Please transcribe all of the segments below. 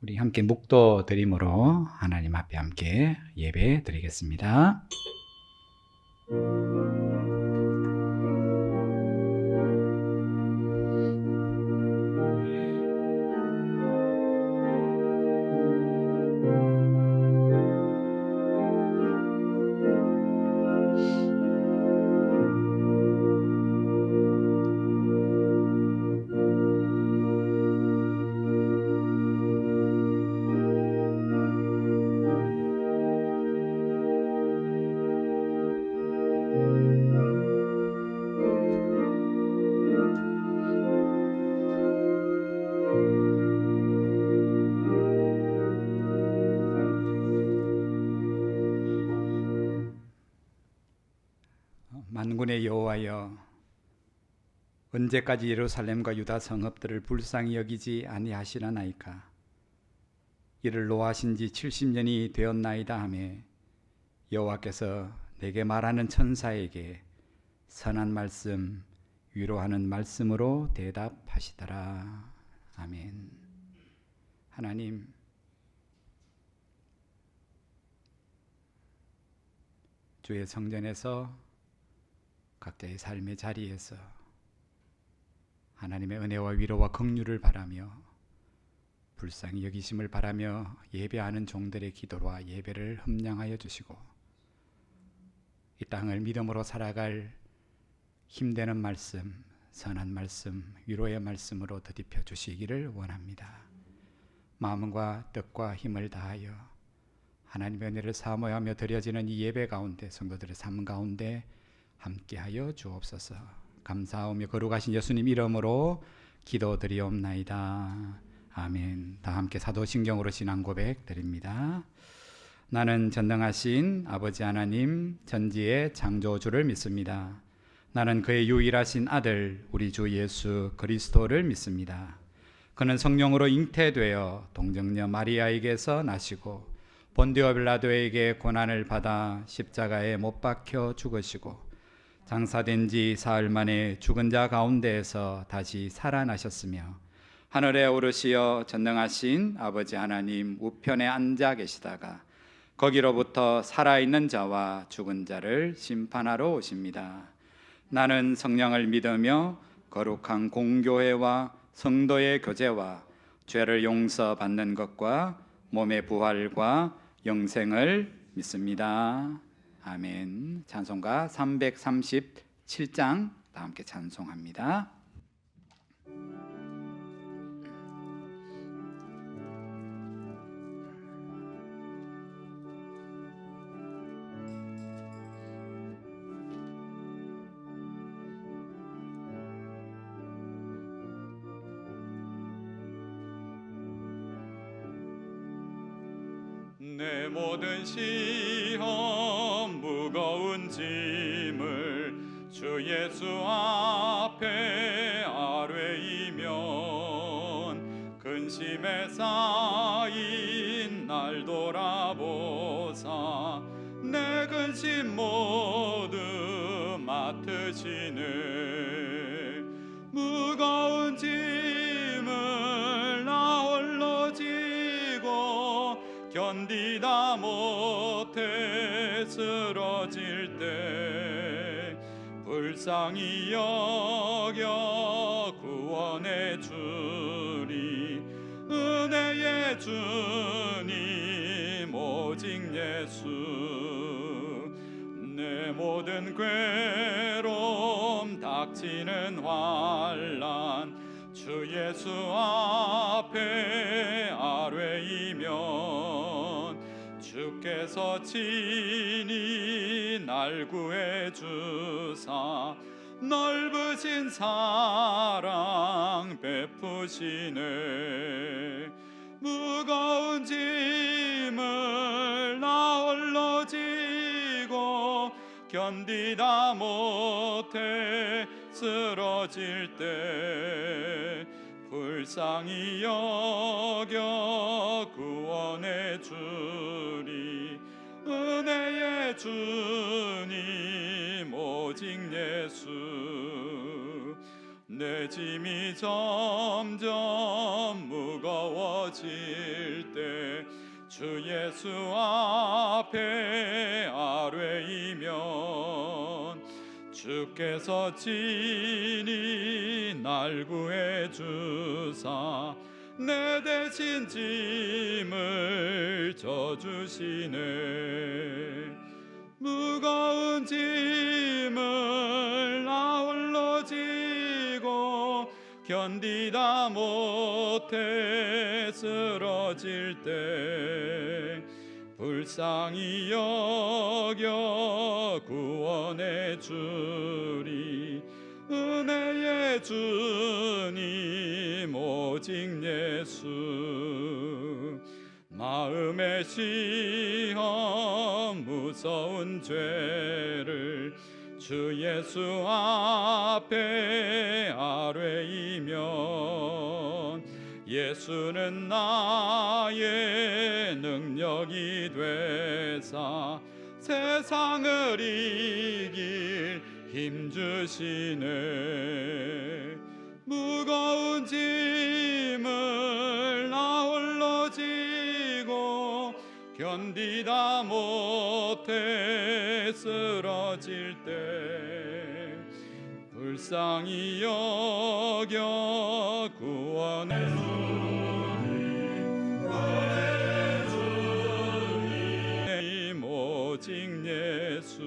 우리 함께 묵도 드림으로 하나님 앞에 함께 예배 드리겠습니다. 만군의 여호와여, 언제까지 예루살렘과 유다 성읍들을 불쌍히 여기지 아니하시려나이까? 이를 노하신 지 70년이 되었나이다 하며 여호와께서 내게 말하는 천사에게 선한 말씀, 위로하는 말씀으로 대답하시더라. 아멘. 하나님, 주의 성전에서 각자의 삶의 자리에서 하나님의 은혜와 위로와 긍휼을 바라며 불쌍히 여기심을 바라며 예배하는 종들의 기도와 예배를 흠량하여 주시고 이 땅을 믿음으로 살아갈 힘되는 말씀, 선한 말씀, 위로의 말씀으로 더딥혀 주시기를 원합니다. 마음과 뜻과 힘을 다하여 하나님의 은혜를 사모하며 드려지는 이 예배 가운데, 성도들의 삶 가운데 함께하여 주옵소서. 감사하며 거룩하신 예수님 이름으로 기도드리옵나이다. 아멘. 다 함께 사도신경으로 신앙 고백 드립니다. 나는 전능하신 아버지 하나님 전지의 창조주를 믿습니다. 나는 그의 유일하신 아들 우리 주 예수 그리스도를 믿습니다. 그는 성령으로 잉태되어 동정녀 마리아에게서 나시고 본디오 빌라도에게 고난을 받아 십자가에 못 박혀 죽으시고 장사된 지 사흘 만에 죽은 자 가운데에서 다시 살아나셨으며 하늘에 오르시어 전능하신 아버지 하나님 우편에 앉아 계시다가 거기로부터 살아있는 자와 죽은 자를 심판하러 오십니다. 나는 성령을 믿으며 거룩한 공교회와 성도의 교제와 죄를 용서받는 것과 몸의 부활과 영생을 믿습니다. 아멘. 찬송가 337장 다 함께 찬송합니다. 내 모든 시험 무거운 짐을 주 예수 앞에 아뢰이면 근심에 쌓인 날 돌아보사 내 근심 모두 맡으시네. 무거운 짐을 나 홀로 지고 견디다 못해 쓰러질 때 불쌍히 여겨 구원해 주리. 은혜의 주님 오직 예수. 내 모든 괴로움 닥치는 환난 주 예수 앞에 아뢰이면 주께서 친히 날 구해 주사 넓으신 사랑 베푸시네. 무거운 짐을 나 홀로 지고 견디다 못해 쓰러질 때 불쌍히 여겨 구원해 주리. 은혜의 주님 오직 예수. 내 짐이 점점 무거워질 주 예수 앞에 아뢰이면 주께서 친히 날 구해 주사 내 대신 짐을 져주시네. 무거운 짐을 나 홀로 지고 견디다 못해 쓰러질 때 불쌍히 여겨 구원해 주리. 은혜의 주님 오직 예수. 마음의 시험 무서운 죄를 주 예수 앞에 아뢰이면 예수는 나의 능력이 되사 세상을 이길 힘주시네. 무거운 짐을 나 홀로 지고 견디다 못해 쓰러질 때 불쌍히 여겨 구원해 주님 오직 예수.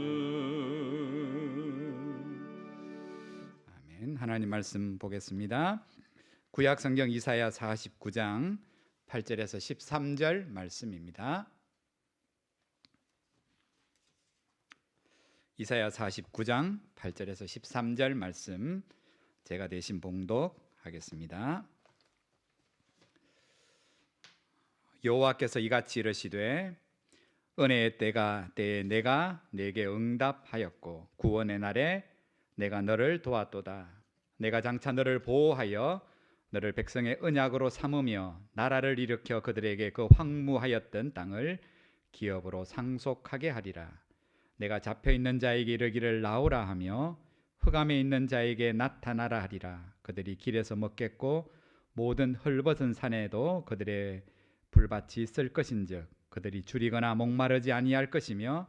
아멘. 하나님 말씀 보겠습니다. 구약 성경 이사야 49장 8절에서 13절 말씀입니다. 이사야 49장 8절에서 13절 말씀 제가 대신 봉독하겠습니다. 여호와께서 이같이 이르시되 은혜의 때에 내가 네게 응답하였고 구원의 날에 내가 너를 도왔도다. 내가 장차 너를 보호하여 너를 백성의 언약으로 삼으며 나라를 일으켜 그들에게 그 황무하였던 땅을 기업으로 상속하게 하리라. 내가 잡혀있는 자에게 이르기를 나오라 하며 흑암에 있는 자에게 나타나라 하리라. 그들이 길에서 먹겠고 모든 헐벗은 산에도 그들의 불밭이 있을 것인즉 그들이 줄이거나 목마르지 아니할 것이며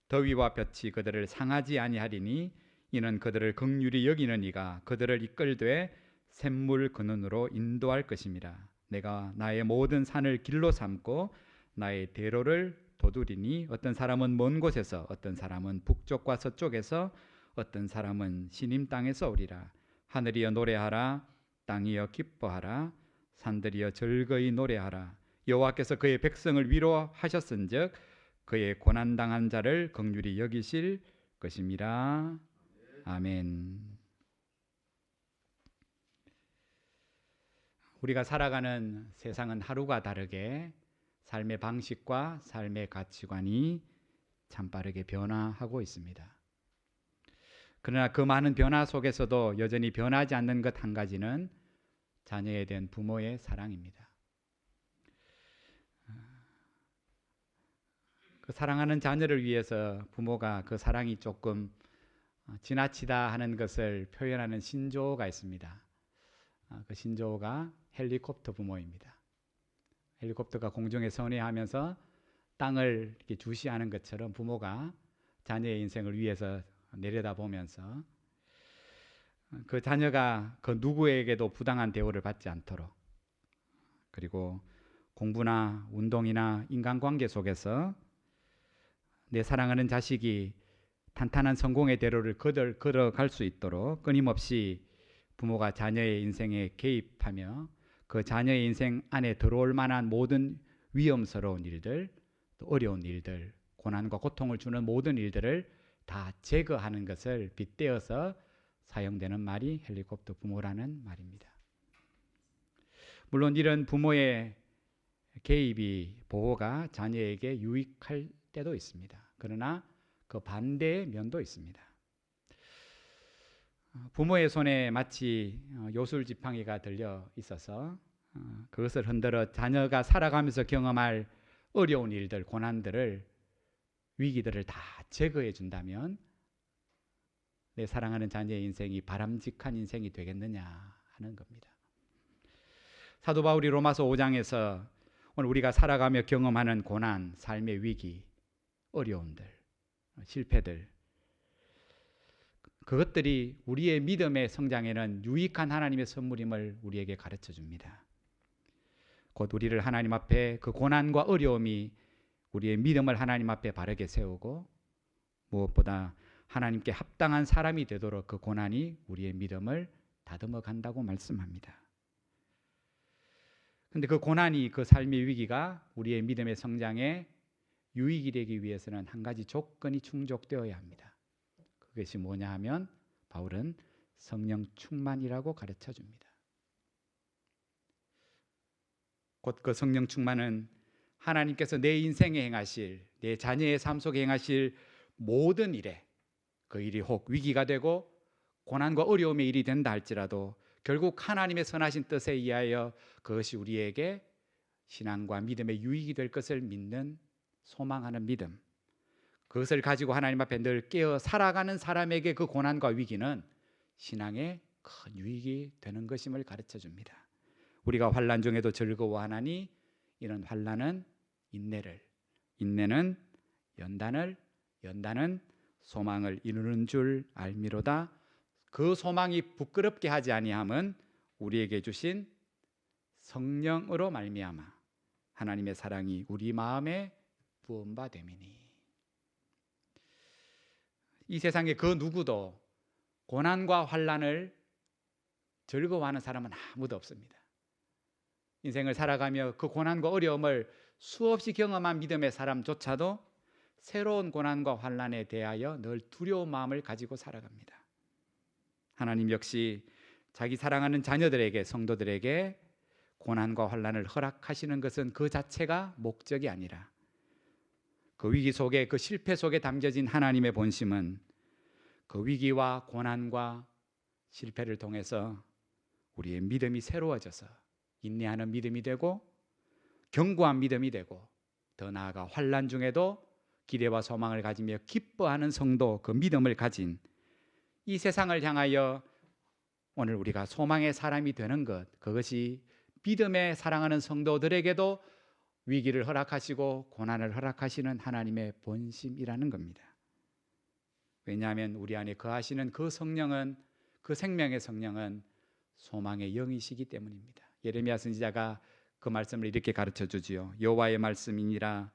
더위와 볕이 그들을 상하지 아니하리니 이는 그들을 긍휼히 여기는 이가 그들을 이끌되 샘물 근원으로 인도할 것임이라. 내가 나의 모든 산을 길로 삼고 나의 대로를 도두리니 어떤 사람은 먼 곳에서 어떤 사람은 북쪽과 서쪽에서 어떤 사람은 시님 땅에서 오리라. 하늘이여 노래하라. 땅이여 기뻐하라. 산들이여 즐거이 노래하라. 여호와께서 그의 백성을 위로하셨은즉 그의 고난당한 자를 긍휼히 여기실 것임이라. 아멘. 우리가 살아가는 세상은 하루가 다르게 삶의 방식과 삶의 가치관이 참 빠르게 변화하고 있습니다. 그러나 그 많은 변화 속에서도 여전히 변하지 않는 것 한 가지는 자녀에 대한 부모의 사랑입니다. 그 사랑하는 자녀를 위해서 부모가 그 사랑이 조금 지나치다 하는 것을 표현하는 신조어가 있습니다. 그 신조어가 헬리콥터 부모입니다. 헬리콥터가 공중에 선회하면서 땅을 이렇게 주시하는 것처럼 부모가 자녀의 인생을 위해서 내려다보면서 그 자녀가 그 누구에게도 부당한 대우를 받지 않도록, 그리고 공부나 운동이나 인간관계 속에서 내 사랑하는 자식이 탄탄한 성공의 대로를 걸어갈 수 있도록 끊임없이 부모가 자녀의 인생에 개입하며 그 자녀의 인생 안에 들어올 만한 모든 위험스러운 일들, 또 어려운 일들, 고난과 고통을 주는 모든 일들을 다 제거하는 것을 빗대어서 사용되는 말이 헬리콥터 부모라는 말입니다. 물론 이런 부모의 개입이, 보호가 자녀에게 유익할 때도 있습니다. 그러나 그 반대의 면도 있습니다. 부모의 손에 마치 요술지팡이가 들려 있어서 그것을 흔들어 자녀가 살아가면서 경험할 어려운 일들, 고난들을, 위기들을 다 제거해 준다면 내 사랑하는 자녀의 인생이 바람직한 인생이 되겠느냐 하는 겁니다. 사도 바울이 로마서 5장에서 오늘 우리가 살아가며 경험하는 고난, 삶의 위기, 어려움들, 실패들, 그것들이 우리의 믿음의 성장에는 유익한 하나님의 선물임을 우리에게 가르쳐 줍니다. 곧 우리를 하나님 앞에 그 고난과 어려움이 우리의 믿음을 하나님 앞에 바르게 세우고 무엇보다 하나님께 합당한 사람이 되도록 그 고난이 우리의 믿음을 다듬어 간다고 말씀합니다. 그런데 그 고난이, 그 삶의 위기가 우리의 믿음의 성장에 유익이 되기 위해서는 한 가지 조건이 충족되어야 합니다. 그것이 뭐냐 하면 바울은 성령 충만이라고 가르쳐 줍니다. 곧 그 성령 충만은 하나님께서 내 인생에 행하실, 내 자녀의 삶 속에 행하실 모든 일에, 그 일이 혹 위기가 되고 고난과 어려움의 일이 된다 할지라도 결국 하나님의 선하신 뜻에 의하여 그것이 우리에게 신앙과 믿음의 유익이 될 것을 믿는, 소망하는 믿음, 그것을 가지고 하나님 앞에 늘 깨어 살아가는 사람에게 그 고난과 위기는 신앙의 큰 유익이 되는 것임을 가르쳐 줍니다. 우리가 환난 중에도 즐거워하나니 이런 환난은 인내를, 인내는 연단을, 연단은 소망을 이루는 줄 알미로다. 그 소망이 부끄럽게 하지 아니함은 우리에게 주신 성령으로 말미암아 하나님의 사랑이 우리 마음에 부은 바 됨이니. 이 세상에 그 누구도 고난과 환난을 즐거워하는 사람은 아무도 없습니다. 인생을 살아가며 그 고난과 어려움을 수없이 경험한 믿음의 사람조차도 새로운 고난과 환난에 대하여 늘 두려운 마음을 가지고 살아갑니다. 하나님 역시 자기 사랑하는 자녀들에게, 성도들에게 고난과 환난을 허락하시는 것은 그 자체가 목적이 아니라 그 위기 속에, 그 실패 속에 담겨진 하나님의 본심은 그 위기와 고난과 실패를 통해서 우리의 믿음이 새로워져서 인내하는 믿음이 되고 견고한 믿음이 되고 더 나아가 환난 중에도 기대와 소망을 가지며 기뻐하는 성도, 그 믿음을 가진 이 세상을 향하여 오늘 우리가 소망의 사람이 되는 것, 그것이 믿음에 사랑하는 성도들에게도 위기를 허락하시고 고난을 허락하시는 하나님의 본심이라는 겁니다. 왜냐하면 우리 안에 거하시는 그 성령은, 그 생명의 성령은 소망의 영이시기 때문입니다. 예레미야 선지자가 그 말씀을 이렇게 가르쳐 주지요. 여호와의 말씀이니라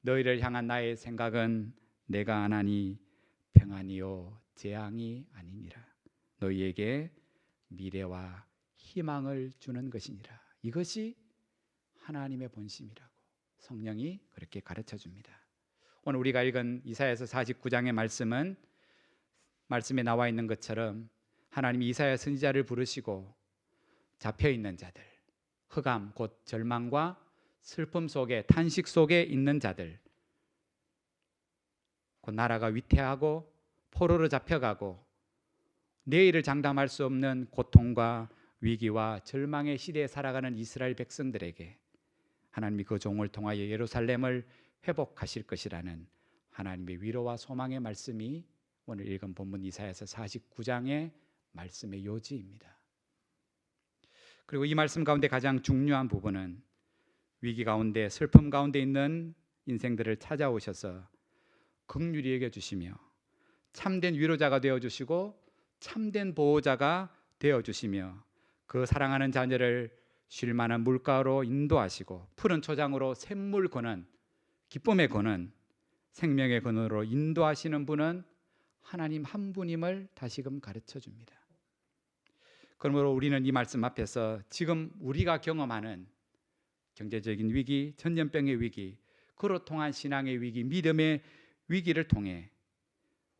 너희를 향한 나의 생각은 내가 안하니 평안이요 재앙이 아니니라. 너희에게 미래와 희망을 주는 것이니라. 이것이 하나님의 본심이라고 성령이 그렇게 가르쳐 줍니다. 오늘 우리가 읽은 이사야서 49장의 말씀은 말씀에 나와 있는 것처럼 하나님이 이사야 선지자를 부르시고 잡혀있는 자들, 흑암 곧 절망과 슬픔 속에, 탄식 속에 있는 자들, 곧 나라가 위태하고 포로로 잡혀가고 내일을 장담할 수 없는 고통과 위기와 절망의 시대에 살아가는 이스라엘 백성들에게 하나님이 그 종을 통하여 예루살렘을 회복하실 것이라는 하나님의 위로와 소망의 말씀이 오늘 읽은 본문 이사야서 49장의 말씀의 요지입니다. 그리고 이 말씀 가운데 가장 중요한 부분은 위기 가운데, 슬픔 가운데 있는 인생들을 찾아오셔서 긍휼히 여겨주시며 참된 위로자가 되어주시고 참된 보호자가 되어주시며 그 사랑하는 자녀를 쉴만한 물가로 인도하시고 푸른 초장으로 샘물 거는, 기쁨의 거는, 생명의 근원으로 인도하시는 분은 하나님 한 분임을 다시금 가르쳐 줍니다. 그러므로 우리는 이 말씀 앞에서 지금 우리가 경험하는 경제적인 위기, 전염병의 위기, 그로 통한 신앙의 위기, 믿음의 위기를 통해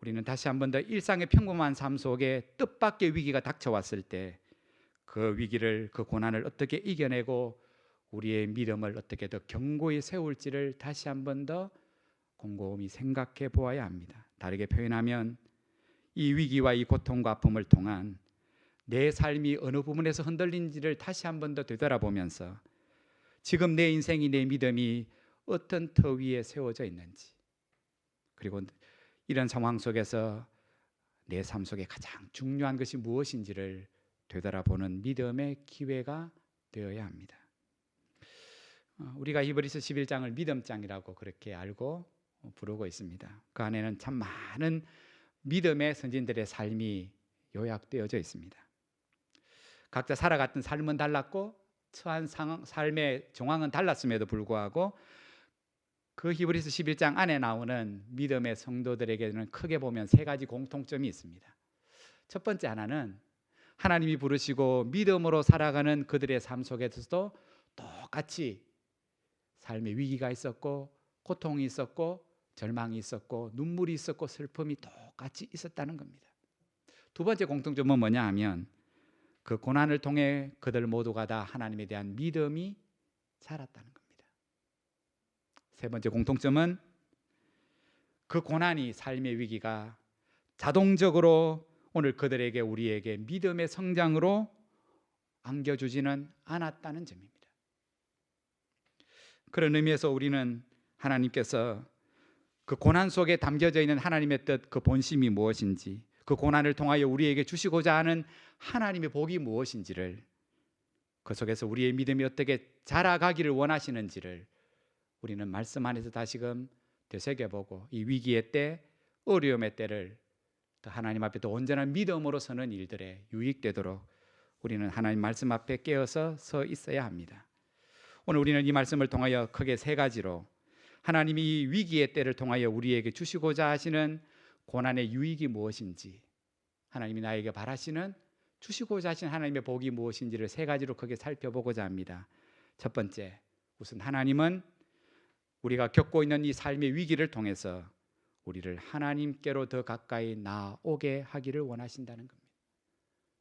우리는 다시 한 번 더 일상의 평범한 삶 속에 뜻밖의 위기가 닥쳐왔을 때 그 위기를, 그 고난을 어떻게 이겨내고 우리의 믿음을 어떻게 더 견고히 세울지를 다시 한 번 더 곰곰이 생각해 보아야 합니다. 다르게 표현하면 이 위기와 이 고통과 아픔을 통한 내 삶이 어느 부분에서 흔들린지를 다시 한 번 더 되돌아보면서 지금 내 인생이, 내 믿음이 어떤 터 위에 세워져 있는지, 그리고 이런 상황 속에서 내 삶 속에 가장 중요한 것이 무엇인지를 되돌아보는 믿음의 기회가 되어야 합니다. 우리가 히브리서 11장을 믿음장이라고 그렇게 알고 부르고 있습니다. 그 안에는 참 많은 믿음의 선진들의 삶이 요약되어져 있습니다. 각자 살아갔던 삶은 달랐고 처한 삶의 정황은 달랐음에도 불구하고 그 히브리서 11장 안에 나오는 믿음의 성도들에게는 크게 보면 세 가지 공통점이 있습니다. 첫 번째 하나는 하나님이 부르시고 믿음으로 살아가는 그들의 삶 속에서도 똑같이 삶의 위기가 있었고 고통이 있었고 절망이 있었고 눈물이 있었고 슬픔이 똑같이 있었다는 겁니다. 두 번째 공통점은 뭐냐 하면 그 고난을 통해 그들 모두가 다 하나님에 대한 믿음이 자랐다는 겁니다. 세 번째 공통점은 그 고난이 삶의 위기가 자동적으로 오늘 그들에게 우리에게 믿음의 성장으로 안겨주지는 않았다는 점입니다. 그런 의미에서 우리는 하나님께서 그 고난 속에 담겨져 있는 하나님의 뜻, 그 본심이 무엇인지, 그 고난을 통하여 우리에게 주시고자 하는 하나님의 복이 무엇인지를, 그 속에서 우리의 믿음이 어떻게 자라가기를 원하시는지를 우리는 말씀 안에서 다시금 되새겨보고 이 위기의 때, 어려움의 때를 또 하나님 앞에 또 온전한 믿음으로 서는 일들에 유익되도록 우리는 하나님 말씀 앞에 깨어서 서 있어야 합니다. 오늘 우리는 이 말씀을 통하여 크게 세 가지로 하나님이 이 위기의 때를 통하여 우리에게 주시고자 하시는 고난의 유익이 무엇인지, 하나님이 나에게 바라시는 주시고자 하시는 하나님의 복이 무엇인지를 세 가지로 크게 살펴보고자 합니다. 첫 번째, 우선 하나님은 우리가 겪고 있는 이 삶의 위기를 통해서 우리를 하나님께로 더 가까이 나오게 하기를 원하신다는 겁니다.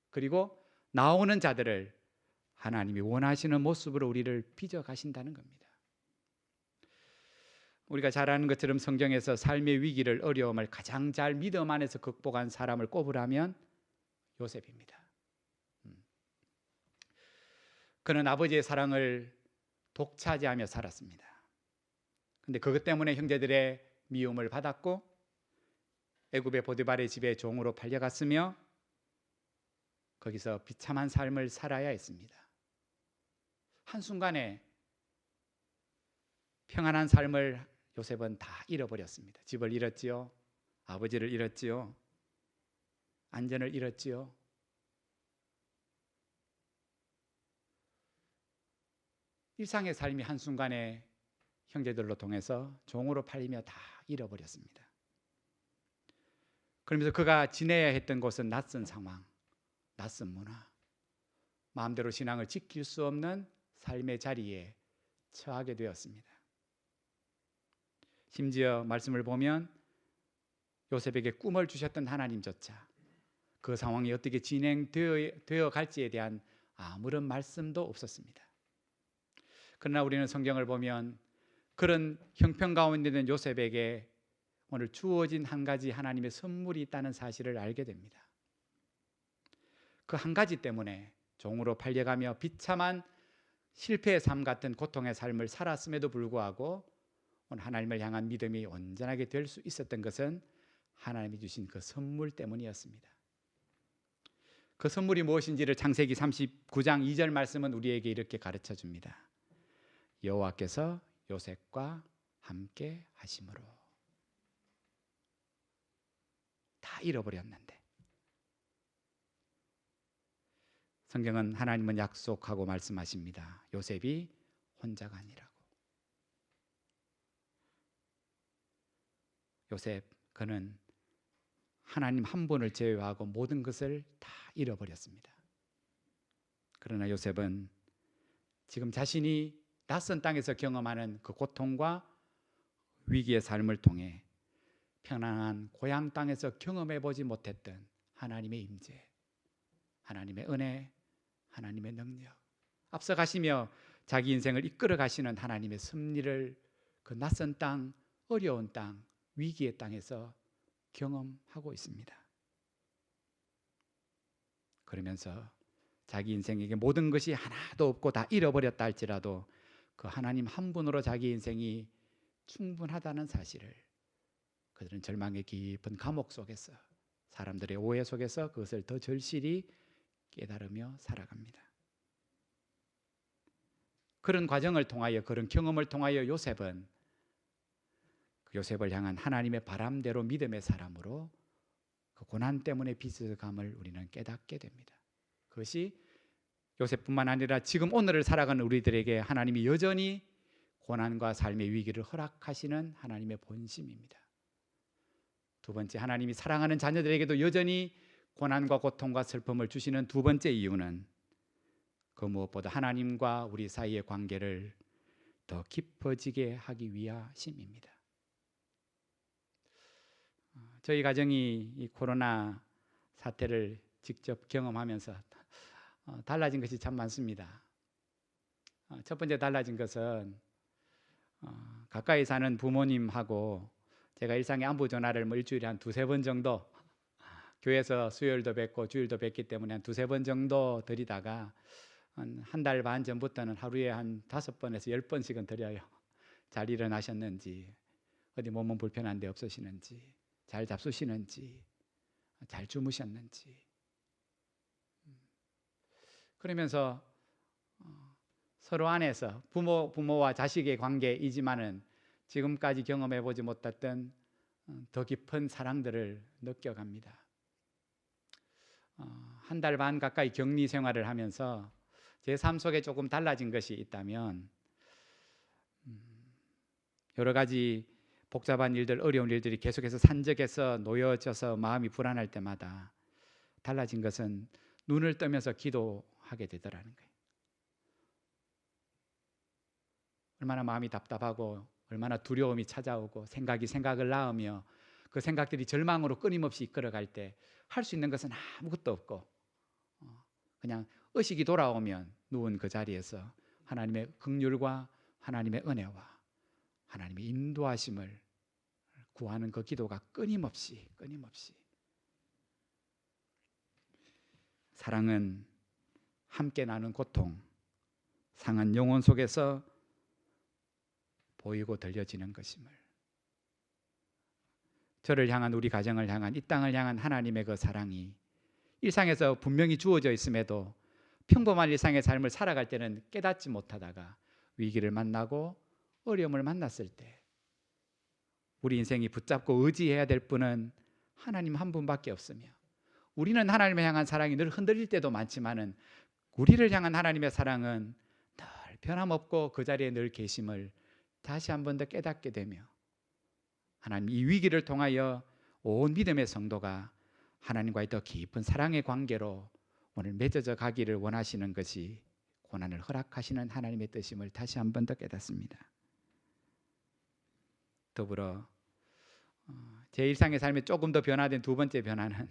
그리고 나오는 자들을 하나님이 원하시는 모습으로 우리를 빚어가신다는 겁니다. 우리가 잘 아는 것처럼 성경에서 삶의 위기를, 어려움을 가장 잘 믿음 안에서 극복한 사람을 꼽으라면 요셉입니다. 그는 아버지의 사랑을 독차지하며 살았습니다. 그런데 그것 때문에 형제들의 미움을 받았고 애굽의 보디발의 집에 종으로 팔려갔으며 거기서 비참한 삶을 살아야 했습니다. 한순간에 평안한 삶을 요셉은 다 잃어버렸습니다. 집을 잃었지요. 아버지를 잃었지요. 안전을 잃었지요. 일상의 삶이 한순간에 형제들로 통해서 종으로 팔리며 다 잃어버렸습니다. 그러면서 그가 지내야 했던 곳은 낯선 상황, 낯선 문화, 마음대로 신앙을 지킬 수 없는 삶의 자리에 처하게 되었습니다. 심지어 말씀을 보면 요셉에게 꿈을 주셨던 하나님조차 그 상황이 어떻게 진행되어 갈지에 대한 아무런 말씀도 없었습니다. 그러나 우리는 성경을 보면 그런 형편 가운데 있는 요셉에게 오늘 주어진 한 가지 하나님의 선물이 있다는 사실을 알게 됩니다. 그 한 가지 때문에 종으로 팔려가며 비참한 실패의 삶 같은 고통의 삶을 살았음에도 불구하고 오늘 하나님을 향한 믿음이 온전하게 될 수 있었던 것은 하나님이 주신 그 선물 때문이었습니다. 그 선물이 무엇인지를 창세기 39장 2절 말씀은 우리에게 이렇게 가르쳐 줍니다. 여호와께서 요셉과 함께 하심으로. 다 잃어버렸는데 성경은 하나님은 약속하고 말씀하십니다. 요셉이 혼자가 아니라고. 요셉, 그는 하나님 한 분을 제외하고 모든 것을 다 잃어버렸습니다. 그러나 요셉은 지금 자신이 낯선 땅에서 경험하는 그 고통과 위기의 삶을 통해 편안한 고향 땅에서 경험해 보지 못했던 하나님의 임재, 하나님의 은혜, 하나님의 능력, 앞서가시며 자기 인생을 이끌어 가시는 하나님의 섭리를 그 낯선 땅, 어려운 땅, 위기의 땅에서 경험하고 있습니다. 그러면서 자기 인생에게 모든 것이 하나도 없고 다 잃어버렸다 할지라도 그 하나님 한 분으로 자기 인생이 충분하다는 사실을 그들은 절망의 깊은 감옥 속에서, 사람들의 오해 속에서 그것을 더 절실히 깨달으며 살아갑니다. 그런 과정을 통하여, 그런 경험을 통하여 요셉은 요셉을 향한 하나님의 바람대로 믿음의 사람으로 그 고난 때문에 빚어감을 우리는 깨닫게 됩니다. 그것이 요셉뿐만 아니라 지금 오늘을 살아가는 우리들에게 하나님이 여전히 고난과 삶의 위기를 허락하시는 하나님의 본심입니다. 두 번째, 하나님이 사랑하는 자녀들에게도 여전히 고난과 고통과 슬픔을 주시는 두 번째 이유는 그 무엇보다 하나님과 우리 사이의 관계를 더 깊어지게 하기 위하심입니다. 저희 가정이 이 코로나 사태를 직접 경험하면서 달라진 것이 참 많습니다. 첫 번째 달라진 것은 가까이 사는 부모님하고 제가 일상의 안부 전화를 일주일에 한 두세 번 정도, 교회에서 수요일도 뵙고 주일도 뵙기 때문에 한 두세 번 정도 드리다가 한 달 반 전부터는 하루에 한 5번에서 10번씩은 드려요. 잘 일어나셨는지, 어디 몸은 불편한 데 없으시는지, 잘 잡수시는지, 잘 주무셨는지. 그러면서 서로 안에서 부모와 자식의 관계이지만은 지금까지 경험해 보지 못했던 더 깊은 사랑들을 느껴갑니다. 한 달 반 가까이 격리 생활을 하면서 제 삶 속에 조금 달라진 것이 있다면 여러 가지 복잡한 일들, 어려운 일들이 계속해서 산적해서 놓여져서 마음이 불안할 때마다 달라진 것은 눈을 뜨면서 기도하게 되더라는 거예요. 얼마나 마음이 답답하고 얼마나 두려움이 찾아오고 생각이 생각을 낳으며 그 생각들이 절망으로 끊임없이 이끌어갈 때 할 수 있는 것은 아무것도 없고 그냥 의식이 돌아오면 누운 그 자리에서 하나님의 긍휼과 하나님의 은혜와 하나님의 인도하심을 구하는 그 기도가 끊임없이 사랑은 함께 나눈 고통, 상한 영혼 속에서 보이고 들려지는 것임을, 저를 향한, 우리 가정을 향한, 이 땅을 향한 하나님의 그 사랑이 일상에서 분명히 주어져 있음에도 평범한 일상의 삶을 살아갈 때는 깨닫지 못하다가 위기를 만나고 어려움을 만났을 때 우리 인생이 붙잡고 의지해야 될 분은 하나님 한 분밖에 없으며, 우리는 하나님을 향한 사랑이 늘 흔들릴 때도 많지만은 우리를 향한 하나님의 사랑은 늘 변함없고 그 자리에 늘 계심을 다시 한 번 더 깨닫게 되며, 하나님 이 위기를 통하여 온 믿음의 성도가 하나님과의 더 깊은 사랑의 관계로 오늘 맺어져 가기를 원하시는 것이 고난을 허락하시는 하나님의 뜻임을 다시 한 번 더 깨닫습니다. 더불어 제 일상의 삶에 조금 더 변화된 두 번째 변화는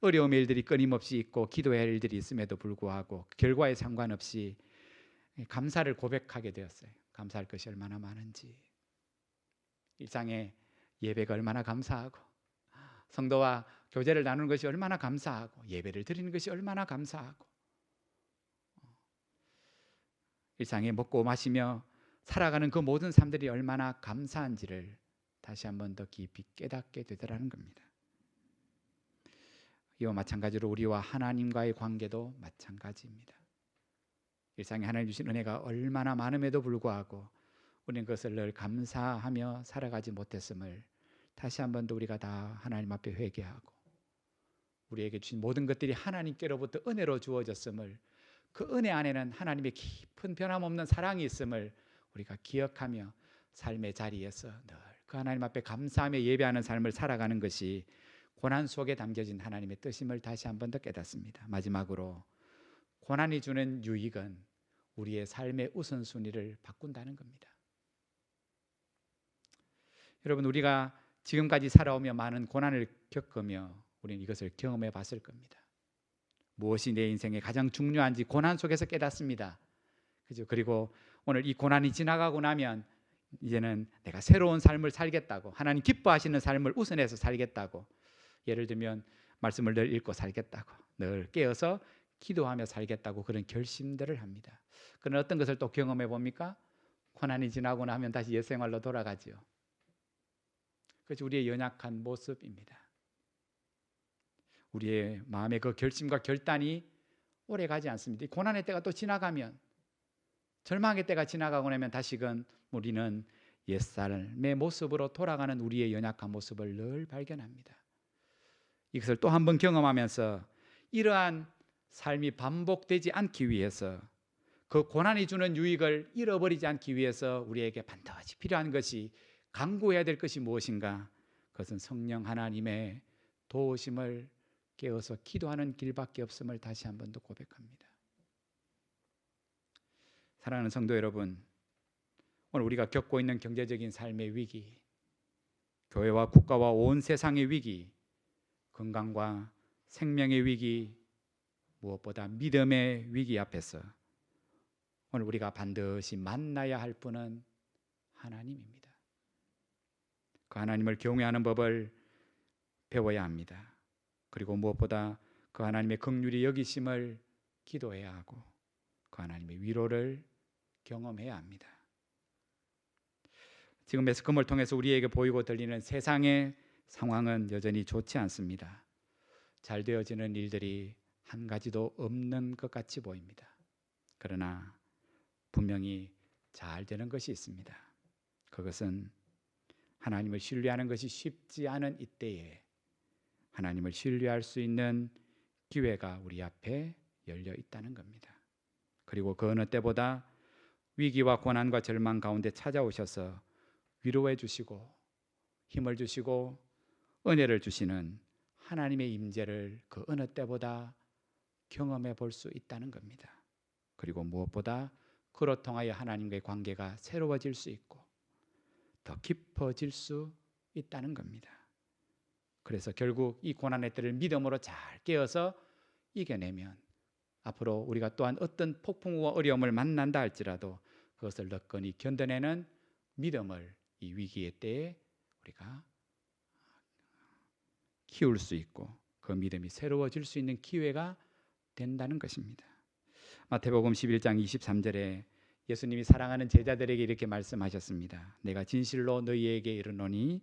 어려움의 일들이 끊임없이 있고 기도해야 할 일들이 있음에도 불구하고 결과에 상관없이 감사를 고백하게 되었어요. 감사할 것이 얼마나 많은지, 일상의 예배가 얼마나 감사하고, 성도와 교제를 나누는 것이 얼마나 감사하고, 예배를 드리는 것이 얼마나 감사하고, 일상에 먹고 마시며 살아가는 그 모든 삶들이 얼마나 감사한지를 다시 한 번 더 깊이 깨닫게 되더라는 겁니다. 이와 마찬가지로 우리와 하나님과의 관계도 마찬가지입니다. 일상에 하나님 주신 은혜가 얼마나 많음에도 불구하고 우리는 그것을 늘 감사하며 살아가지 못했음을 다시 한 번 더 우리가 다 하나님 앞에 회개하고, 우리에게 주신 모든 것들이 하나님께로부터 은혜로 주어졌음을, 그 은혜 안에는 하나님의 깊은 변함없는 사랑이 있음을 우리가 기억하며 삶의 자리에서 늘 그 하나님 앞에 감사하며 예배하는 삶을 살아가는 것이 고난 속에 담겨진 하나님의 뜻임을 다시 한 번 더 깨닫습니다. 마지막으로 고난이 주는 유익은 우리의 삶의 우선순위를 바꾼다는 겁니다. 여러분, 우리가 지금까지 살아오며 많은 고난을 겪으며 우리는 이것을 경험해 봤을 겁니다. 무엇이 내 인생의 가장 중요한지 고난 속에서 깨닫습니다. 그죠? 그리고 오늘 이 고난이 지나가고 나면 이제는 내가 새로운 삶을 살겠다고, 하나님 기뻐하시는 삶을 우선해서 살겠다고, 예를 들면 말씀을 늘 읽고 살겠다고, 늘 깨어서 기도하며 살겠다고 그런 결심들을 합니다. 그런 어떤 것을 또 경험해 봅니까? 고난이 지나고 나면 다시 옛생활로 돌아가죠. 그것이 우리의 연약한 모습입니다. 우리의 마음의 그 결심과 결단이 오래 가지 않습니다. 이 고난의 때가 또 지나가면 절망의 때가 지나가고 나면 다시금 우리는 옛삶의 모습으로 돌아가는 우리의 연약한 모습을 늘 발견합니다. 이것을 또 한 번 경험하면서 이러한 삶이 반복되지 않기 위해서, 그 고난이 주는 유익을 잃어버리지 않기 위해서 우리에게 반드시 필요한 것이, 강구해야 될 것이 무엇인가? 그것은 성령 하나님의 도우심을 깨어서 기도하는 길밖에 없음을 다시 한 번 더 고백합니다. 사랑하는 성도 여러분, 오늘 우리가 겪고 있는 경제적인 삶의 위기, 교회와 국가와 온 세상의 위기, 건강과 생명의 위기, 무엇보다 믿음의 위기 앞에서 오늘 우리가 반드시 만나야 할 분은 하나님입니다. 그 하나님을 경외하는 법을 배워야 합니다. 그리고 무엇보다 그 하나님의 긍휼히 여기심을 기도해야 하고 그 하나님의 위로를 경험해야 합니다. 지금 매스컴을 통해서 우리에게 보이고 들리는 세상의 상황은 여전히 좋지 않습니다. 잘 되어지는 일들이 한 가지도 없는 것 같이 보입니다. 그러나 분명히 잘 되는 것이 있습니다. 그것은 하나님을 신뢰하는 것이 쉽지 않은 이때에 하나님을 신뢰할 수 있는 기회가 우리 앞에 열려 있다는 겁니다. 그리고 그 어느 때보다 위기와 고난과 절망 가운데 찾아오셔서 위로해 주시고 힘을 주시고 은혜를 주시는 하나님의 임재를 그 어느 때보다 경험해 볼 수 있다는 겁니다. 그리고 무엇보다 그로 통하여 하나님과의 관계가 새로워질 수 있고 더 깊어질 수 있다는 겁니다. 그래서 결국 이 고난의 때를 믿음으로 잘 깨어서 이겨내면 앞으로 우리가 또한 어떤 폭풍우와 어려움을 만난다 할지라도 그것을 너끈히 견뎌내는 믿음을 이 위기의 때에 우리가 키울 수 있고 그 믿음이 새로워질 수 있는 기회가 된다는 것입니다. 마태복음 11장 23절에 예수님이 사랑하는 제자들에게 이렇게 말씀하셨습니다. 내가 진실로 너희에게 이르노니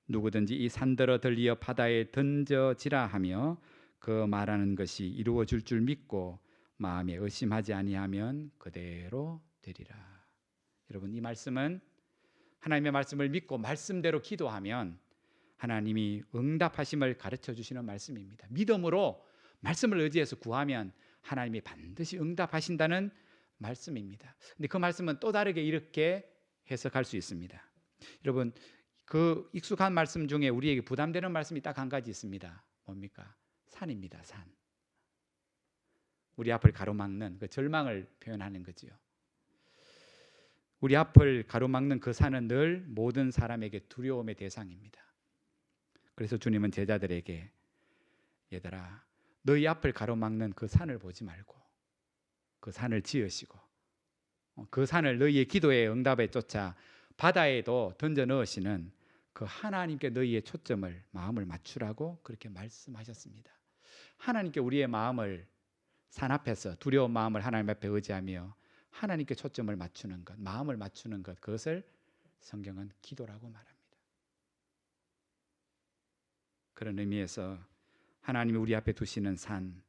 누구든지 이 산더러 들리어 바다에 던져지라 하며 그 말하는 것이 이루어질 줄 믿고 마음에 의심하지 아니하면 그대로 되리라. 여러분, 이 말씀은 하나님의 말씀을 믿고 말씀대로 기도하면 하나님이 응답하심을 가르쳐 주시는 말씀입니다. 믿음으로 말씀을 의지해서 구하면 하나님이 반드시 응답하신다는 말씀입니다. 근데 그 말씀은 또 다르게 이렇게 해석할 수 있습니다. 여러분, 그 익숙한 말씀 중에 우리에게 부담되는 말씀이 딱 한 가지 있습니다. 뭡니까? 산입니다. 산. 우리 앞을 가로막는 그 절망을 표현하는 거지요. 우리 앞을 가로막는 그 산은 늘 모든 사람에게 두려움의 대상입니다. 그래서 주님은 제자들에게 얘들아, 너희 앞을 가로막는 그 산을 보지 말고 그 산을 지으시고 그 산을 너희의 기도의 응답에 쫓아 바다에도 던져 넣으시는 그 하나님께 너희의 초점을, 마음을 맞추라고 그렇게 말씀하셨습니다. 하나님께 우리의 마음을, 산 앞에서 두려운 마음을 하나님 앞에 의지하며 하나님께 초점을 맞추는 것, 마음을 맞추는 것, 그것을 성경은 기도라고 말합니다. 그런 의미에서 하나님이 우리 앞에 두시는 산,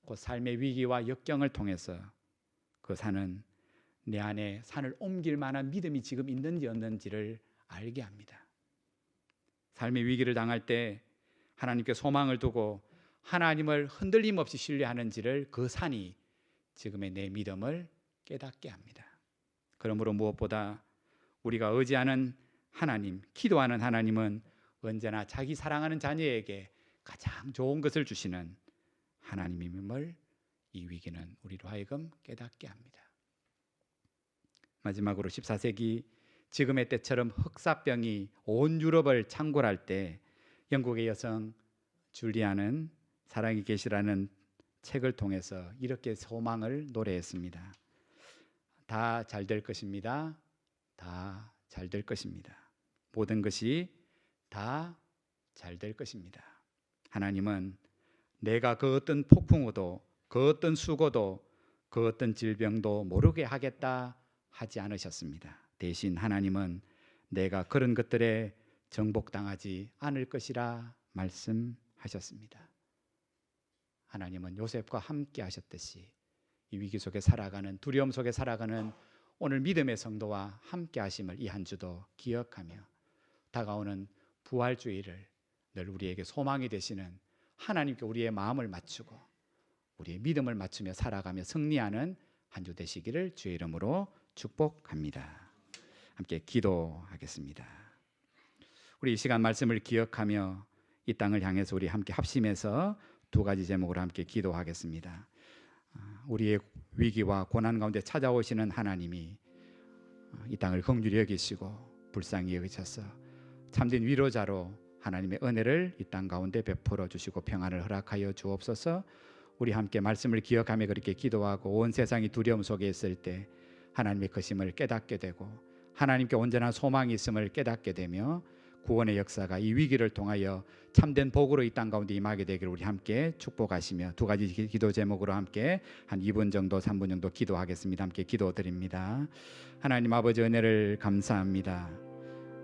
그 삶의 위기와 역경을 통해서 그 산은 내 안에 산을 옮길 만한 믿음이 지금 있는지 없는지를 알게 합니다. 삶의 위기를 당할 때 하나님께 소망을 두고 하나님을 흔들림 없이 신뢰하는지를 그 산이 지금의 내 믿음을 깨닫게 합니다. 그러므로 무엇보다 우리가 의지하는 하나님, 기도하는 하나님은 언제나 자기 사랑하는 자녀에게 가장 좋은 것을 주시는 하나님임을 이 위기는 우리로 하여금 깨닫게 합니다. 마지막으로 14세기 지금의 때처럼 흑사병이 온 유럽을 창궐할 때 영국의 여성 줄리아는 사랑이 계시라는 책을 통해서 이렇게 소망을 노래했습니다. 다 잘 될 것입니다. 다 잘 될 것입니다. 모든 것이 다 잘 될 것입니다. 하나님은 내가 그 어떤 폭풍우도, 그 어떤 수고도, 그 어떤 질병도 모르게 하겠다 하지 않으셨습니다. 대신 하나님은 내가 그런 것들에 정복당하지 않을 것이라 말씀하셨습니다. 하나님은 요셉과 함께 하셨듯이 이 위기 속에 살아가는, 두려움 속에 살아가는 오늘 믿음의 성도와 함께 하심을 이 한 주도 기억하며 다가오는 부활주의를 늘 우리에게 소망이 되시는 하나님께 우리의 마음을 맞추고 우리의 믿음을 맞추며 살아가며 승리하는 한 주 되시기를 주의 이름으로 축복합니다. 함께 기도하겠습니다. 우리 이 시간 말씀을 기억하며 이 땅을 향해서 우리 함께 합심해서 두 가지 제목으로 함께 기도하겠습니다. 우리의 위기와 고난 가운데 찾아오시는 하나님이 이 땅을 긍휼히 여기시고 불쌍히 여기셔서 참된 위로자로 하나님의 은혜를 이 땅 가운데 베풀어 주시고 평안을 허락하여 주옵소서. 우리 함께 말씀을 기억하며 그렇게 기도하고 온 세상이 두려움 속에 있을 때 하나님의 크심을 깨닫게 되고 하나님께 온전한 소망이 있음을 깨닫게 되며 구원의 역사가 이 위기를 통하여 참된 복으로 이 땅 가운데 임하게 되기를 우리 함께 축복하시며 두 가지 기도 제목으로 함께 한 2분 정도 3분 정도 기도하겠습니다. 함께 기도드립니다. 하나님 아버지 은혜를 감사합니다.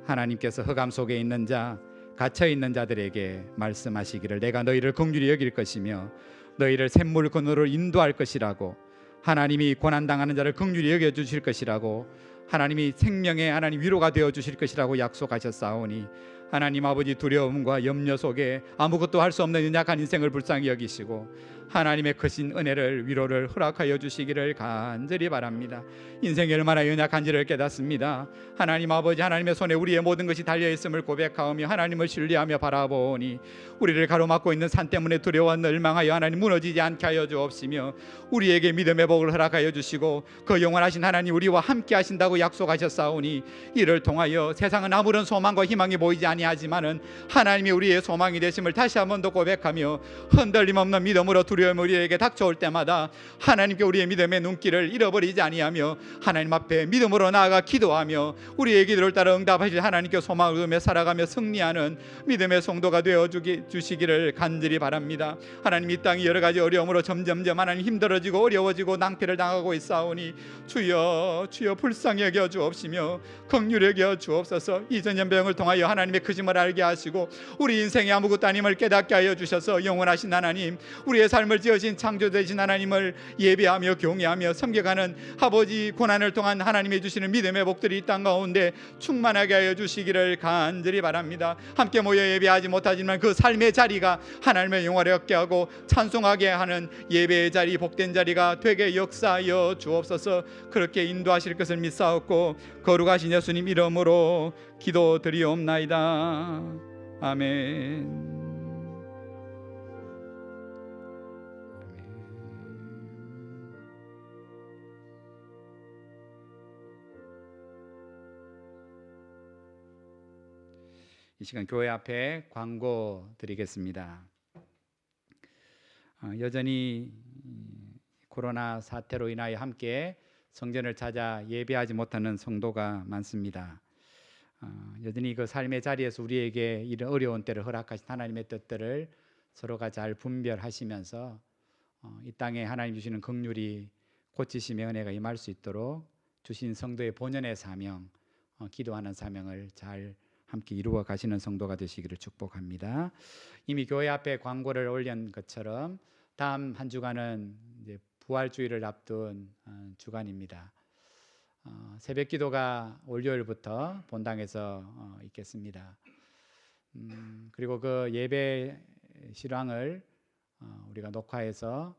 하나님께서 흑암 속에 있는 자 갇혀 있는 자들에게 말씀하시기를 내가 너희를 긍휼히 여길 것이며 너희를 샘물 근으로 인도할 것이라고 하나님이 고난당하는 자를 긍휼히 여겨 주실 것이라고 하나님이 생명의 하나님 위로가 되어 주실 것이라고 약속하셨사오니 하나님 아버지 두려움과 염려 속에 아무것도 할 수 없는 연약한 인생을 불쌍히 여기시고 하나님의 크신 은혜를 위로를 허락하여 주시기를 간절히 바랍니다. 인생이 얼마나 연약한지를 깨닫습니다. 하나님 아버지 하나님의 손에 우리의 모든 것이 달려있음을 고백하오며 하나님을 신뢰하며 바라보니 우리를 가로막고 있는 산 때문에 두려워 멸망하여 하나님 무너지지 않게 하여 주옵시며 우리에게 믿음의 복을 허락하여 주시고 그 영원하신 하나님 우리와 함께 하신다고 약속하셨사오니 이를 통하여 세상은 아무런 소망과 희망이 보이지 아니하지만은 하나님이 우리의 소망이 되심을 다시 한 번 더 고백하며 흔들림 없는 믿음으로 두려움 우리에게 닥쳐올 때마다 하나님께 우리의 믿음의 눈길을 잃어버리지 아니하며 하나님 앞에 믿음으로 나아가 기도하며 우리의 기도를 따라 응답하실 하나님께 소망을 두며 살아가며 승리하는 믿음의 성도가 되어 주시기를 간절히 바랍니다. 하나님 이 땅이 여러 가지 어려움으로 점점점 하나님 힘들어지고 어려워지고 낭패를 당하고 있사오니 주여 주여 불쌍히 여겨 주옵시며 긍휼히 여겨 주옵소서. 이 전염병을 통하여 하나님의 크심을 알게 하시고 우리 인생에 아무것도 아님을 깨닫게 하여 주셔서 영원하신 하나님 우리의 삶을 지으신 창조되신 하나님을 예배하며 경외하며 섬겨가는 아버지 고난을 통한 하나님이 주시는 믿음의 복들이 이 땅 가운데 충만하게 하여 주시기를 간절히 바랍니다. 함께 모여 예배하지 못하지만 그 삶의 자리가 하나님의 영화를 얻게 하고 찬송하게 하는 예배의 자리 복된 자리가 되게 역사하여 주옵소서. 그렇게 인도하실 것을 믿사옵고 거룩하신 예수님 이름으로 기도드리옵나이다. 아멘. 이 시간 교회 앞에 광고 드리겠습니다. 여전히 코로나 사태로 인하여 함께 성전을 찾아 예배하지 못하는 성도가 많습니다. 여전히 그 삶의 자리에서 우리에게 이런 어려운 때를 허락하신 하나님의 뜻들을 서로가 잘 분별하시면서 이 땅에 하나님 주시는 긍휼이 고치심의 은혜가 임할 수 있도록 주신 성도의 본연의 사명, 기도하는 사명을 잘 함께 이루어 가시는 성도가 되시기를 축복합니다. 이미 교회 앞에 광고를 올린 것처럼 다음 한 주간은 이제 부활주의를 앞둔 주간입니다. 새벽 기도가 월요일부터 본당에서 있겠습니다. 그리고 그 예배 실황을 우리가 녹화해서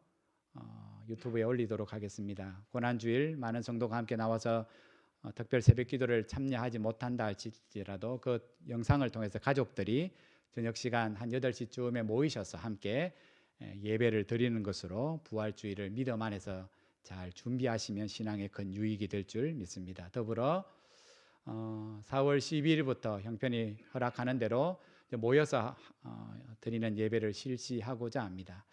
유튜브에 올리도록 하겠습니다. 고난주일 많은 성도가 함께 나와서 특별 새벽 기도를 참여하지 못한다 할지라도 그 영상을 통해서 가족들이 저녁 시간 한 8시쯤에 모이셔서 함께 예배를 드리는 것으로 부활주의를 믿음 안에서 잘 준비하시면 신앙의 큰 유익이 될 줄 믿습니다. 더불어 4월 12일부터 형편이 허락하는 대로 모여서 드리는 예배를 실시하고자 합니다.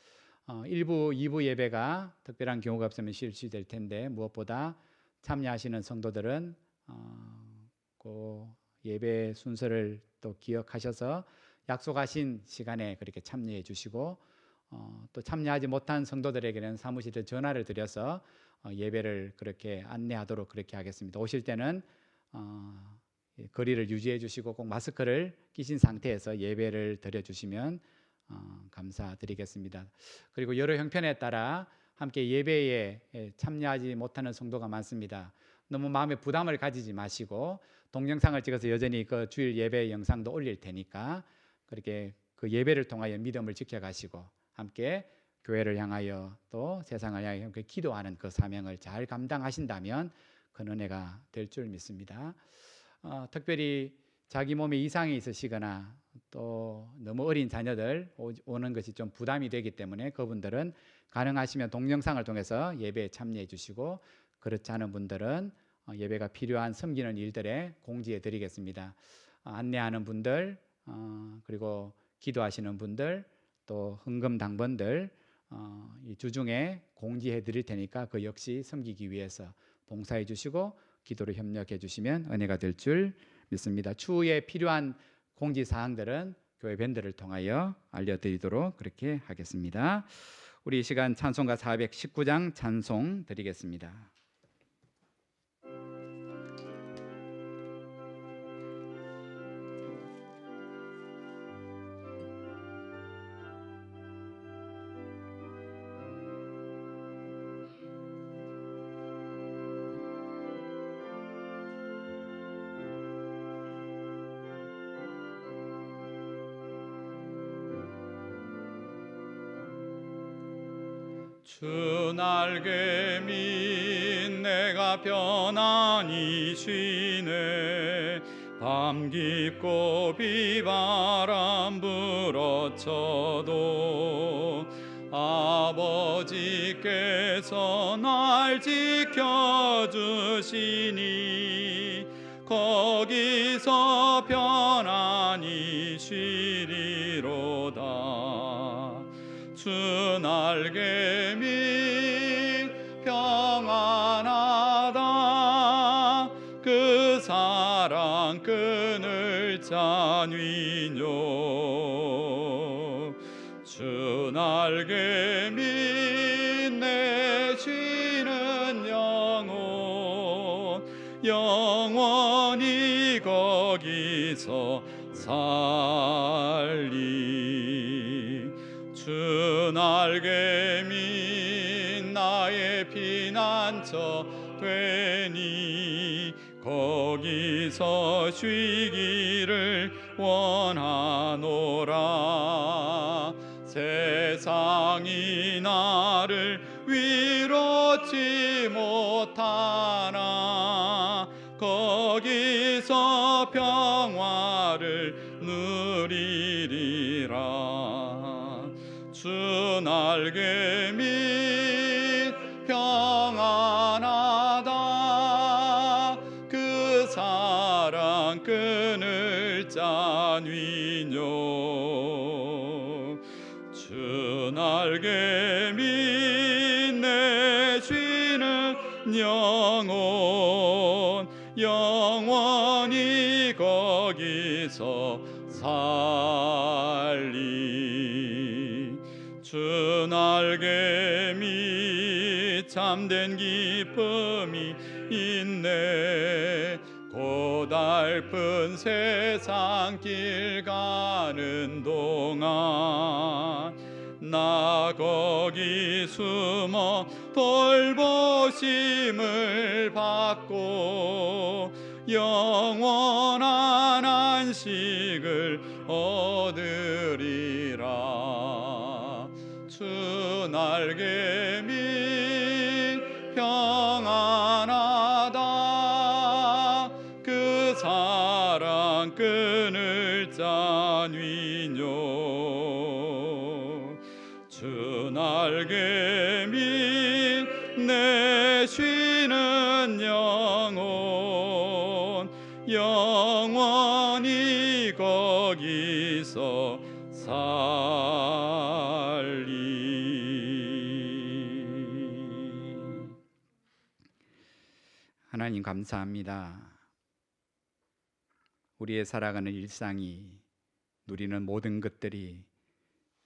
1부, 2부 예배가 특별한 경우가 없으면 실시될 텐데 무엇보다 참여하시는 성도들은 그 예배 순서를 또 기억하셔서 약속하신 시간에 그렇게 참여해 주시고 또 참여하지 못한 성도들에게는 사무실에 전화를 드려서 예배를 그렇게 안내하도록 그렇게 하겠습니다. 오실 때는 거리를 유지해 주시고 꼭 마스크를 끼신 상태에서 예배를 드려 주시면 감사드리겠습니다. 그리고 여러 형편에 따라 함께 예배에 참여하지 못하는 성도가 많습니다. 너무 마음에 부담을 가지지 마시고 동영상을 찍어서 여전히 그 주일 예배 영상도 올릴 테니까 그렇게 그 예배를 통하여 믿음을 지켜가시고 함께 교회를 향하여 또 세상을 향하여 함께 기도하는 그 사명을 잘 감당하신다면 큰 은혜가 될 줄 믿습니다. 특별히 자기 몸에 이상이 있으시거나 또 너무 어린 자녀들 오는 것이 좀 부담이 되기 때문에 그분들은 가능하시면 동영상을 통해서 예배에 참여해 주시고, 그렇지 않은 분들은 예배가 필요한 섬기는 일들에 공지해 드리겠습니다. 안내하는 분들, 그리고 기도하시는 분들, 또 헌금 당번들 이 주중에 공지해 드릴 테니까 그 역시 섬기기 위해서 봉사해 주시고 기도로 협력해 주시면 은혜가 될 줄 믿습니다. 추후에 필요한 공지 사항들은 교회 밴드를 통하여 알려드리도록 그렇게 하겠습니다. 우리 이 시간 찬송가 419장 찬송 드리겠습니다. 주 날개 밑 내가 편안히 쉬네. 밤 깊고 비바람 불어쳐도 아버지께서 날 지켜주시니 거기서 편안히 쉬리로다. 주 날개 밑 평안하다. 그 사랑 끈을 잔위뇨. 주 날개 밑 내 쉬는 영혼 영원히 거기서 살리. 주 날개 밑 나의 피난처 되니 거기서 쉬기를 원하노라. 세상이 나를 위로치 못하나 거기서 평화를 누리리라. 주 날개 밑 평안하다. 그 사랑 끈을 잔위뇨. 주 날개 밑 내 쉬는 영혼 영원히 거기서 살리. 주 날개 밑 참된 기쁨이 있네. 고달픈 세상 길 가는 동안 나 거기 숨어 돌보심을 받고 영원한 안식을 얻으리라. 주 날개 밑 평안하다. 그 사랑 끈을 잔위뇨. 주 날개 밑 내 쉬는 영혼 영원히 거기서 살리. 하나님 감사합니다. 우리의 살아가는 일상이 누리는 모든 것들이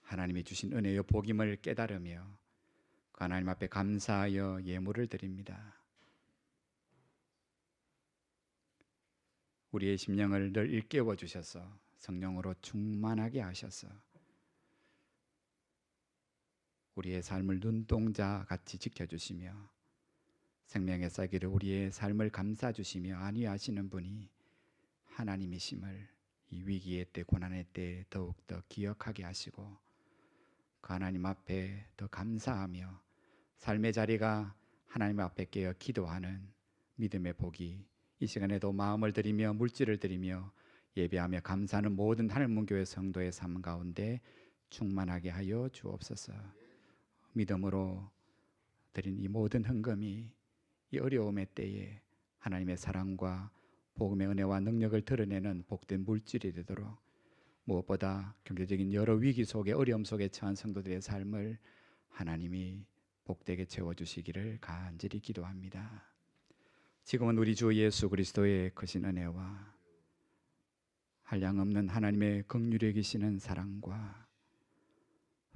하나님이 주신 은혜요 복임을 깨달으며 그 하나님 앞에 감사하여 예물을 드립니다. 우리의 심령을 늘 일깨워 주셔서 성령으로 충만하게 하셔서 우리의 삶을 눈동자 같이 지켜주시며 생명의 쌀기를 우리의 삶을 감싸 주시며 안위하시는 분이 하나님이심을 이 위기의 때, 고난의 때 더욱더 기억하게 하시고 그 하나님 앞에 더 감사하며 삶의 자리가 하나님 앞에 깨어 기도하는 믿음의 복이 이 시간에도 마음을 드리며 물질을 드리며 예배하며 감사하는 모든 하늘문교회 성도의 삶 가운데 충만하게 하여 주옵소서. 믿음으로 드린 이 모든 헌금이 이 어려움의 때에 하나님의 사랑과 복음의 은혜와 능력을 드러내는 복된 물질이 되도록 무엇보다 경제적인 여러 위기 속에 어려움 속에 처한 성도들의 삶을 하나님이 복되게 채워주시기를 간절히 기도합니다. 지금은 우리 주 예수 그리스도의 크신 은혜와 한량없는 하나님의 긍휼히 여기시는 사랑과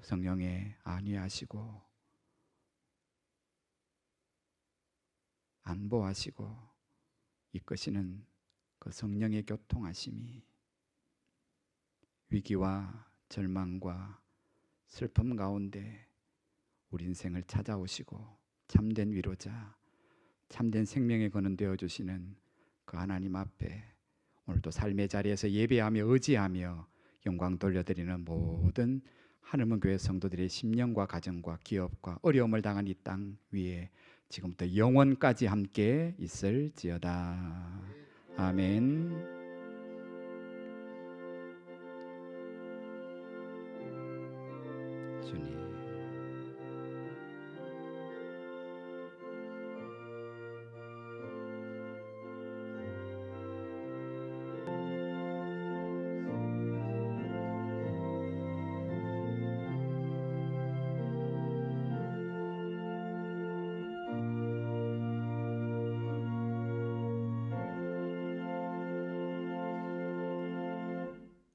성령의 안위하시고 안보하시고 이끄시는 그 성령의 교통하심이 위기와 절망과 슬픔 가운데 우리 인생을 찾아오시고 참된 위로자, 참된 생명의 근원 되어주시는 그 하나님 앞에 오늘도 삶의 자리에서 예배하며 의지하며 영광 돌려드리는 모든 하늘문교회 성도들의 심령과 가정과 기업과 어려움을 당한 이 땅 위에 지금부터 영원까지 함께 있을지어다. 아멘.